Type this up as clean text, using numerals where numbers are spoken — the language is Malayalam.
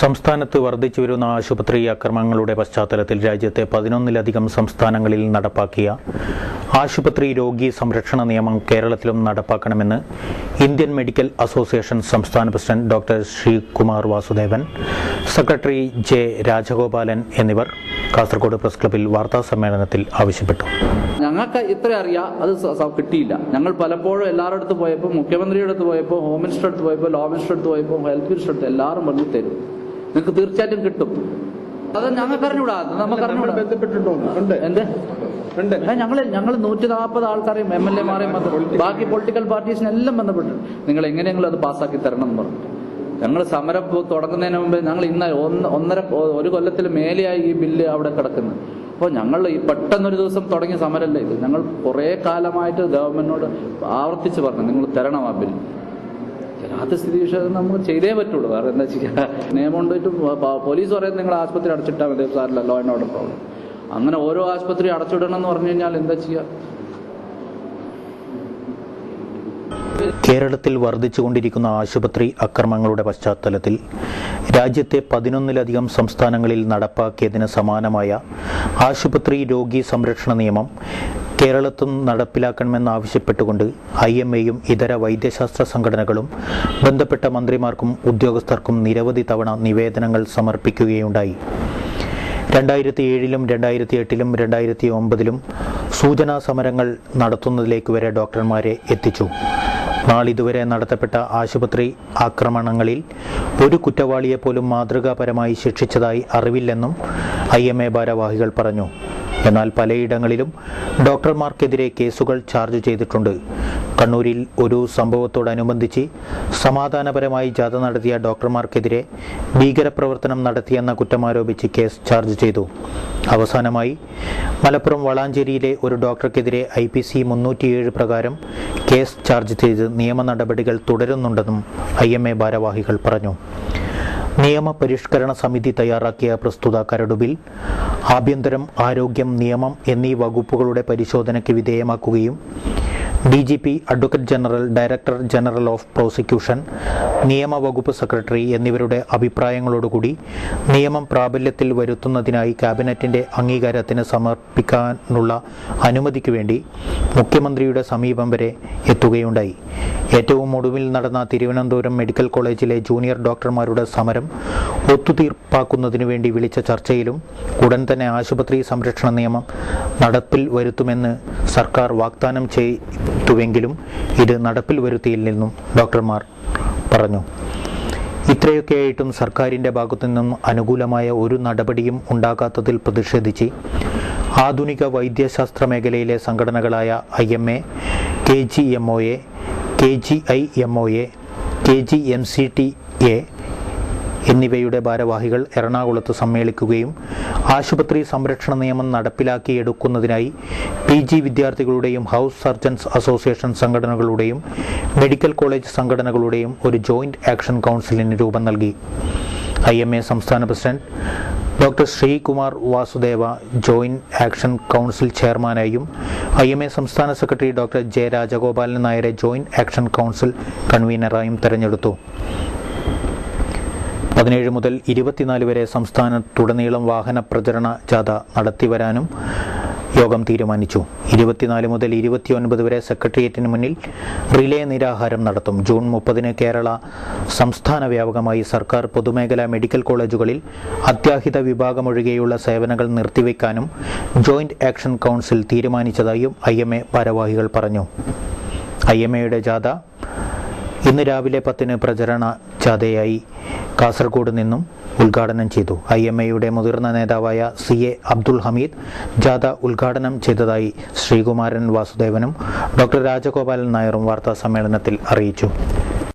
സംസ്ഥാനത്ത് വർദ്ധിച്ചുവരുന്ന ആശുപത്രി അക്രമങ്ങളുടെ പശ്ചാത്തലത്തിൽ രാജ്യത്തെ 11-ലധികം സംസ്ഥാനങ്ങളിൽ നടപ്പാക്കിയ ആശുപത്രി രോഗി സംരക്ഷണ നിയമം കേരളത്തിലും നടപ്പാക്കണമെന്ന് ഇന്ത്യൻ മെഡിക്കൽ അസോസിയേഷൻ സംസ്ഥാന president doctor Sreekumar Vasudevan, secretary J Rajagopalan എന്നിവർ കാസർഗോഡ് പ്രസ് ക്ലബ്ബിൽ വാർത്താസമ്മേളനത്തിൽ ആവശ്യപ്പെട്ടു. ഞങ്ങൾക്ക് ഇത്ര അറിയാം, അത് കിട്ടിയില്ല. ഞങ്ങൾ പലപ്പോഴും എല്ലാവരുടെ അടുത്ത് പോയപ്പോൾ, മുഖ്യമന്ത്രിയുടെ അടുത്ത് പോയപ്പോൾ, ഹോം മിനിസ്റ്റർ അടുത്ത് പോയപ്പോൾ, ലോ മിനിസ്റ്റർ അടുത്ത് പോയപ്പോൾ, ഹെൽത്ത് മിനിസ്റ്റർ അടുത്ത് എല്ലാവരും പറഞ്ഞു തരും, നിങ്ങൾക്ക് തീർച്ചയായിട്ടും കിട്ടും. അത് ഞങ്ങൾക്ക് അറിഞ്ഞൂടാ, നമുക്ക് അറിഞ്ഞൂടാ. ഞങ്ങൾ 140 ആൾക്കാരെയും MLA മാരെയും ബാക്കി പൊളിറ്റിക്കൽ പാർട്ടീസിനെല്ലാം ബന്ധപ്പെട്ടു. നിങ്ങൾ എങ്ങനെയെങ്കിലും അത് പാസ്സാക്കി തരണം എന്ന് പറഞ്ഞു. ഞങ്ങൾ സമരം തുടങ്ങുന്നതിന് മുമ്പ് ഞങ്ങൾ ഇന്ന് ഒരു കൊല്ലത്തിൽ മേലെയായി ഈ ബില്ല് അവിടെ കിടക്കുന്നത്. അപ്പോൾ ഞങ്ങൾ ഈ പെട്ടെന്നൊരു ദിവസം തുടങ്ങിയ സമരമല്ല ഇത്. ഞങ്ങൾ കുറേ കാലമായിട്ട് ഗവൺമെന്റിനോട് ആവർത്തിച്ച് പറഞ്ഞു, നിങ്ങൾ തരണം ആ ബില്ല്. തരാത്ത സ്ഥിതി വിഷയം നമുക്ക് ചെയ്തേ പറ്റുള്ളൂ. വേറെ എന്താ ചെയ്യുക? നിയമം കൊണ്ടിട്ട് പോലീസ് പറയുന്നത് നിങ്ങൾ ആശുപത്രി അടച്ചിട്ടാൽ മതി, സാറില്ല, ലോ ആൻഡ് ഓർഡർ പ്രോബ്ലം. അങ്ങനെ ഓരോ ആശുപത്രി അടച്ചിടണം എന്ന് പറഞ്ഞു കഴിഞ്ഞാൽ എന്താ ചെയ്യുക? കേരളത്തിൽ വർദ്ധിച്ചുകൊണ്ടിരിക്കുന്ന ആശുപത്രി അക്രമങ്ങളുടെ പശ്ചാത്തലത്തിൽ രാജ്യത്തെ 11-ലധികം സംസ്ഥാനങ്ങളിൽ നടപ്പാക്കിയതിന് സമാനമായ ആശുപത്രി രോഗി സംരക്ഷണ നിയമം കേരളത്തിലും നടപ്പിലാക്കണമെന്നാവശ്യപ്പെട്ടുകൊണ്ട് IMAയും ഇതര വൈദ്യശാസ്ത്ര സംഘടനകളും ബന്ധപ്പെട്ട മന്ത്രിമാർക്കും ഉദ്യോഗസ്ഥർക്കും നിരവധി തവണ നിവേദനങ്ങൾ സമർപ്പിക്കുകയുണ്ടായി. 2007-ലും 2008-ലും 2009-ലും സൂചനാ സമരങ്ങൾ നടത്തുന്നതിലേക്ക് വരെ ഡോക്ടർമാരെ എത്തിച്ചു. നാളിതുവരെ നടത്തപ്പെട്ട ആശുപത്രി ആക്രമണങ്ങളിൽ ഒരു കുറ്റവാളിയെപ്പോലും മാതൃകാപരമായി ശിക്ഷിച്ചതായി അറിവില്ലെന്നും IMA ഭാരവാഹികൾ പറഞ്ഞു. എന്നാൽ പലയിടങ്ങളിലും ഡോക്ടർമാർക്കെതിരെ കേസുകൾ ചാർജ് ചെയ്തിട്ടുണ്ട്. കണ്ണൂരിൽ ഒരു സംഭവത്തോടനുബന്ധിച്ച് സമാധാനപരമായി ജാഥ നടത്തിയ ഡോക്ടർമാർക്കെതിരെ ഭീകരപ്രവർത്തനം നടത്തിയെന്ന കുറ്റമാരോപിച്ച് കേസ് ചാർജ് ചെയ്തു. അവസാനമായി മലപ്പുറം വളാഞ്ചേരിയിലെ ഒരു ഡോക്ടർക്കെതിരെ IPC 307 പ്രകാരം കേസ് ചാർജ് ചെയ്ത് നിയമ നടപടികൾ തുടരുന്നുണ്ടെന്നും IMA ഭാരവാഹികൾ പറഞ്ഞു. നിയമപരിഷ്കരണ സമിതി തയ്യാറാക്കിയ പ്രസ്തുത കരട് ബിൽ ആഭ്യന്തരം, ആരോഗ്യം, നിയമം എന്നീ വകുപ്പുകളുടെ പരിശോധനയ്ക്ക് വിധേയമാക്കുകയും DGP, advocate general, director general of prosecution, നിയമവകുപ്പ് സെക്രട്ടറി എന്നിവരുടെ അഭിപ്രായങ്ങളോടുകൂടി നിയമം പ്രാബല്യത്തിൽ വരുത്തുന്നതിനായി ക്യാബിനറ്റിന്റെ അംഗീകാരത്തിന് സമർപ്പിക്കാനുള്ള അനുമതിക്ക് വേണ്ടി മുഖ്യമന്ത്രിയുടെ സമീപം വരെ എത്തുകയുണ്ടായി. ഏറ്റവും ഒടുവിൽ നടന്ന തിരുവനന്തപുരം മെഡിക്കൽ കോളേജിലെ ജൂനിയർ ഡോക്ടർമാരുടെ സമരം ഒത്തുതീർപ്പാക്കുന്നതിനു വേണ്ടി വിളിച്ച ചർച്ചയിലും ഉടൻ തന്നെ ആശുപത്രി സംരക്ഷണ നിയമം നടപ്പിൽ വരുത്തുമെന്ന് സർക്കാർ വാഗ്ദാനം ചെയ്തുവെങ്കിലും ഇത് നടപ്പിൽ വരുത്തിയില്ലെന്നും ഡോക്ടർമാർ പറഞ്ഞു. ഇത്രയൊക്കെയായിട്ടും സർക്കാരിൻ്റെ ഭാഗത്തു നിന്നും അനുകൂലമായ ഒരു നടപടിയും ഉണ്ടാകാത്തതിൽ പ്രതിഷേധിച്ച് ആധുനിക വൈദ്യശാസ്ത്ര മേഖലയിലെ സംഘടനകളായ IMA, KGMOA, KGIMOA, KGMCTA എന്നിവയുടെ ഭാരവാഹികൾ എറണാകുളത്ത് സമ്മേളിക്കുകയും ആശുപത്രി സംരക്ഷണ നിയമം നടപ്പിലാക്കിയെടുക്കുന്നതിനായി PG വിദ്യാർത്ഥികളുടെയും ഹൗസ് സർജൻസ് അസോസിയേഷൻ സംഘടനകളുടെയും മെഡിക്കൽ കോളേജ് സംഘടനകളുടെയും ഒരു ജോയിന്റ് ആക്ഷൻ കൗൺസിലിന് രൂപം നൽകി. IMA സംസ്ഥാന പ്രസിഡന്റ് ഡോക്ടർ ശ്രീകുമാർ വാസുദേവ ജോയിന്റ് ആക്ഷൻ കൗൺസിൽ ചെയർമാനായും IMA സംസ്ഥാന സെക്രട്ടറി ഡോക്ടർ ജെ രാജഗോപാലൻ നായരെ ജോയിന്റ് ആക്ഷൻ കൗൺസിൽ കൺവീനറായും തെരഞ്ഞെടുത്തു. 17 മുതൽ 24 വരെ സംസ്ഥാനത്തുടനീളം വാഹന പ്രചരണ ജാഥ നടത്തിവരാനും യോഗം തീരുമാനിച്ചു. 24 മുതൽ 29 വരെ സെക്രട്ടേറിയറ്റിന് മുന്നിൽ റിലേ നിരാഹാരം നടത്തും. ജൂൺ 30-ന് കേരള സംസ്ഥാന വ്യാപകമായി സർക്കാർ പൊതുമേഖലാ മെഡിക്കൽ കോളേജുകളിൽ അത്യാഹിത വിഭാഗമൊഴികെയുള്ള സേവനങ്ങൾ നിർത്തിവെക്കാനും ജോയിന്റ് ആക്ഷൻ കൗൺസിൽ തീരുമാനിച്ചതായും IMA ഭാരവാഹികൾ പറഞ്ഞു. IMAയുടെ ജാഥ ഇന്ന് രാവിലെ 10-ന് പ്രചരണ ജാഥയായി കാസർഗോഡ് നിന്നും ഉദ്ഘാടനം ചെയ്തു. IMAയുടെ മുതിർന്ന നേതാവായ CA അബ്ദുൽ ഹമീദ് ജാഥ ഉദ്ഘാടനം ചെയ്തതായി ശ്രീകുമാരൻ വാസുദേവനും ഡോക്ടർ രാജഗോപാലൻ നായരും വാർത്താ സമ്മേളനത്തിൽ അറിയിച്ചു.